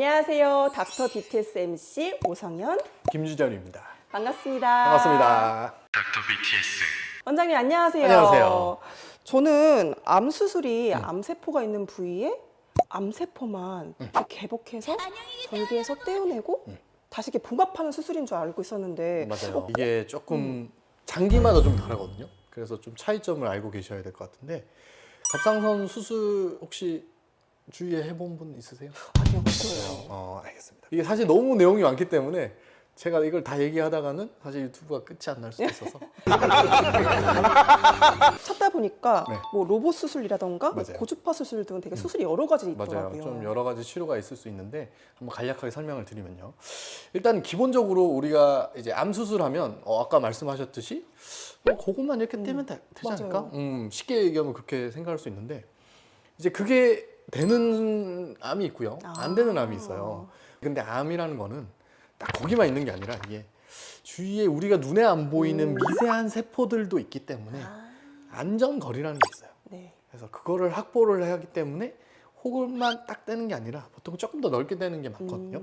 안녕하세요. 닥터 BTS MC 오성현 김주전입니다. 반갑습니다. 반갑습니다. 닥터 BTS. 원장님 안녕하세요. 안녕하세요. 저는 암 수술이 암세포가 있는 부위에 암세포만 이렇게 개복해서 절개해서 떼어내고 다시 이렇게 봉합하는 수술인 줄 알고 있었는데 맞아요. 이게 조금 장기마다 좀 다르거든요. 그래서 좀 차이점을 알고 계셔야 될 것 같은데, 갑상선 수술 혹시 주위에 해본 분 있으세요? 아니요, 없어요. 알겠습니다. 이게 사실 너무 내용이 많기 때문에 제가 이걸 다 얘기하다가는 사실 유튜브가 끝이 안 날 수도 있어서 찾다 보니까 네. 뭐 로봇 수술이라던가 뭐 맞아요. 고주파 수술 등 되게 수술이 여러 가지 있더라고요. 맞아요. 좀 여러 가지 치료가 있을 수 있는데 한번 간략하게 설명을 드리면요. 일단 기본적으로 우리가 이제 암 수술하면 아까 말씀하셨듯이 그것만 이렇게 떼면 되지 않을까? 쉽게 얘기하면 그렇게 생각할 수 있는데 이제 그게 되는 암이 있고요. 안 되는 암이 있어요. 근데 암이라는 거는 딱 거기만 있는 게 아니라 이게 주위에 우리가 눈에 안 보이는 미세한 세포들도 있기 때문에 안전거리라는 게 있어요. 네. 그래서 그거를 확보를 해야 하기 때문에 혹을만 딱 떼는 게 아니라 보통 조금 더 넓게 떼는 게 많거든요.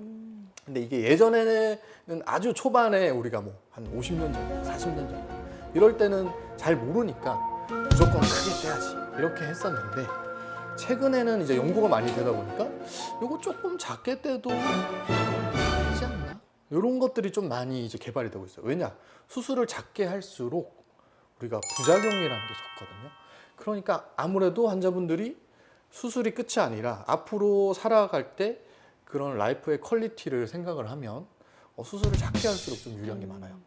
근데 이게 예전에는 아주 초반에 우리가 뭐 한 50년 전, 40년 전 이럴 때는 잘 모르니까 무조건 크게 떼야지 이렇게 했었는데 최근에는 이제 연구가 많이 되다 보니까 이거 조금 작게 떼도 되지 않나? 이런 것들이 좀 많이 이제 개발이 되고 있어요. 왜냐? 수술을 작게 할수록 우리가 부작용이라는 게 적거든요. 그러니까 아무래도 환자분들이 수술이 끝이 아니라 앞으로 살아갈 때 그런 라이프의 퀄리티를 생각을 하면 수술을 작게 할수록 좀 유리한 게 많아요.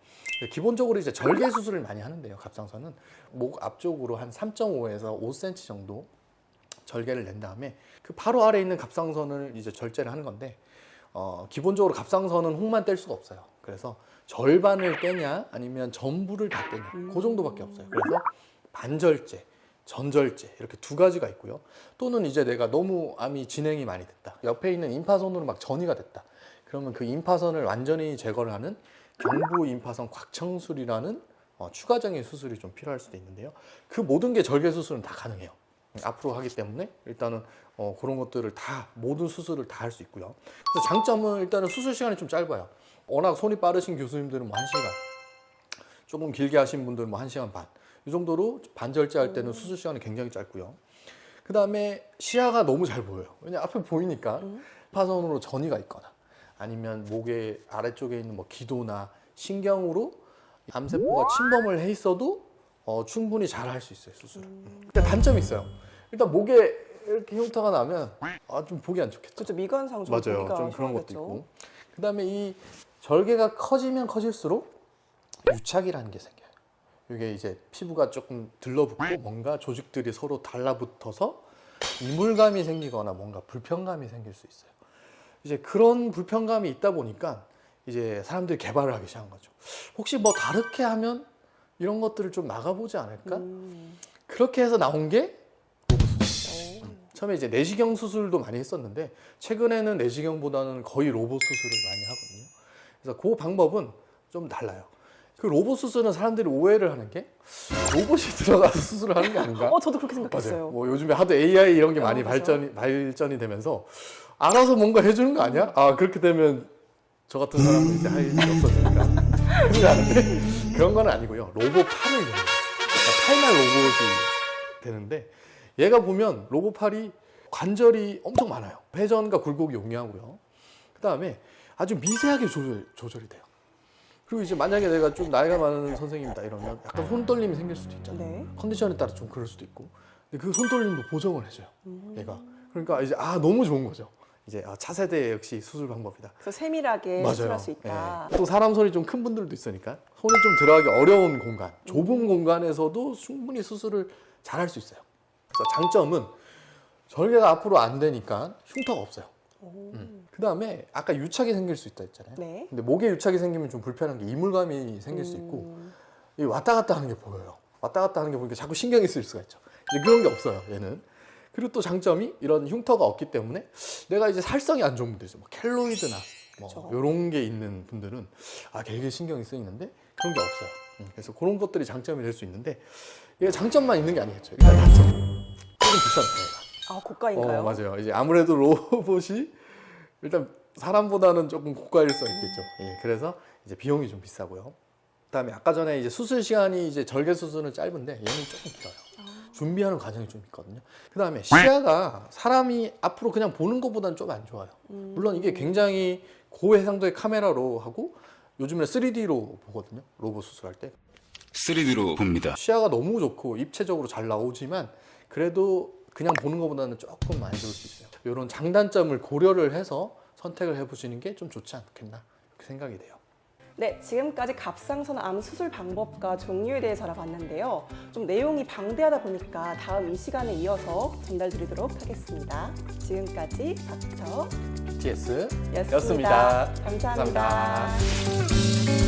기본적으로 이제 절개 수술을 많이 하는데요. 갑상선은 목 앞쪽으로 한 3.5에서 5cm 정도 절개를 낸 다음에 그 바로 아래에 있는 갑상선을 이제 절제를 하는 건데 기본적으로 갑상선은 혹만 뗄 수가 없어요. 그래서 절반을 떼냐 아니면 전부를 다 떼냐 그 정도밖에 없어요. 그래서 반절제, 전절제 이렇게 두 가지가 있고요. 또는 이제 내가 너무 암이 진행이 많이 됐다. 옆에 있는 임파선으로 막 전이가 됐다. 그러면 그 임파선을 완전히 제거를 하는 경부 임파선 곽청술이라는 추가적인 수술이 좀 필요할 수도 있는데요. 그 모든 게 절개 수술은 다 가능해요. 앞으로 하기 때문에 일단은 그런 것들을 다 모든 수술을 다 할 수 있고요. 그래서 장점은 일단은 수술 시간이 좀 짧아요. 워낙 손이 빠르신 교수님들은 뭐 1시간, 조금 길게 하신 분들은 뭐 1시간 반. 이 정도로 반절제 할 때는 수술 시간이 굉장히 짧고요. 그 다음에 시야가 너무 잘 보여요. 왜냐 앞에 보이니까 파선으로 전이가 있거나 아니면 목의 아래쪽에 있는 뭐 기도나 신경으로 암세포가 침범을 해 있어도 충분히 잘 할 수 있어요, 수술을. 근데 단점이 있어요. 일단 목에 이렇게 흉터가 나면 좀 보기 안 좋겠죠. 그렇죠. 미관상 좀 맞아요. 보기가 좀 그런 것도 심하겠죠. 있고. 그다음에 이 절개가 커지면 커질수록 유착이라는 게 생겨요. 이게 이제 피부가 조금 들러붙고 뭔가 조직들이 서로 달라붙어서 이물감이 생기거나 뭔가 불편감이 생길 수 있어요. 이제 그런 불편감이 있다 보니까 이제 사람들이 개발을 하기 시작한 거죠. 혹시 뭐 다르게 하면 이런 것들을 좀 막아보지 않을까? 그렇게 해서 나온 게 로봇 수술. 처음에 이제 내시경 수술도 많이 했었는데 최근에는 내시경보다는 거의 로봇 수술을 많이 하거든요. 그래서 그 방법은 좀 달라요. 그 로봇 수술은 사람들이 오해를 하는 게 로봇이 들어가서 수술을 하는 게 아닌가? 저도 그렇게 맞아요. 생각했어요. 뭐 요즘에 하도 AI 이런 게 많이 그렇죠. 발전이 되면서 알아서 뭔가 해주는 거 아니야? 그렇게 되면 저 같은 사람은 이제 할 일이 없어지니까 큰일 나는데 그런 건 아니고요. 로봇 팔을 내는 거예요. 그러니까 팔만 로봇이 되는데 얘가 보면 로봇 팔이 관절이 엄청 많아요. 회전과 굴곡이 용이하고요. 그 다음에 아주 미세하게 조절이 돼요. 그리고 이제 만약에 내가 좀 나이가 많은 선생님이다 이러면 약간 손떨림이 생길 수도 있잖아요. 네. 컨디션에 따라 좀 그럴 수도 있고. 근데 그 손떨림도 보정을 해줘요. 얘가. 그러니까 이제 너무 좋은 거죠. 이제 차세대 역시 수술 방법이다. 그래서 세밀하게 수술할 수 있다. 또 사람 손이 좀 큰 분들도 있으니까 손이 좀 들어가기 어려운 공간, 좁은 공간에서도 충분히 수술을 잘 할 수 있어요. 그래서 장점은 절개가 앞으로 안 되니까 흉터가 없어요. 그 다음에 아까 유착이 생길 수 있다 했잖아요. 네. 근데 목에 유착이 생기면 좀 불편한 게 이물감이 생길 수 있고 이 왔다 갔다 하는 게 보여요. 왔다 갔다 하는 게 보니까 자꾸 신경이 쓰일 수가 있죠. 이제 그런 게 없어요, 얘는. 그리고 또 장점이 이런 흉터가 없기 때문에 내가 이제 살성이 안 좋은 분들 있어요. 뭐 켈로이드나 뭐 이런 게 있는 분들은 되게 신경이 쓰이는데 그런 게 없어요. 그래서 그런 것들이 장점이 될 수 있는데 이게 장점만 있는 게 아니겠죠. 일단 단점. 조금 비싼 거예요. 고가인가요? 맞아요. 이제 아무래도 로봇이 일단 사람보다는 조금 고가일 수 있겠죠. 예, 그래서 이제 비용이 좀 비싸고요. 그다음에 아까 전에 이제 수술 시간이 이제 절개 수술은 짧은데 얘는 조금 길어요. 준비하는 과정이 좀 있거든요. 그다음에 시야가 사람이 앞으로 그냥 보는 것보다는 좀 안 좋아요. 물론 이게 굉장히 고해상도의 카메라로 하고 요즘에 3D로 보거든요. 로봇 수술할 때. 3D로 봅니다. 시야가 너무 좋고 입체적으로 잘 나오지만 그래도 그냥 보는 것보다는 조금 안 좋을 수 있어요. 이런 장단점을 고려를 해서 선택을 해보시는 게 좀 좋지 않겠나 이렇게 생각이 돼요. 네, 지금까지 갑상선 암 수술 방법과 종류에 대해서 알아봤는데요. 좀 내용이 방대하다 보니까 다음 이 시간에 이어서 전달드리도록 하겠습니다. 지금까지 닥터 BTS 였습니다. 감사합니다. 감사합니다.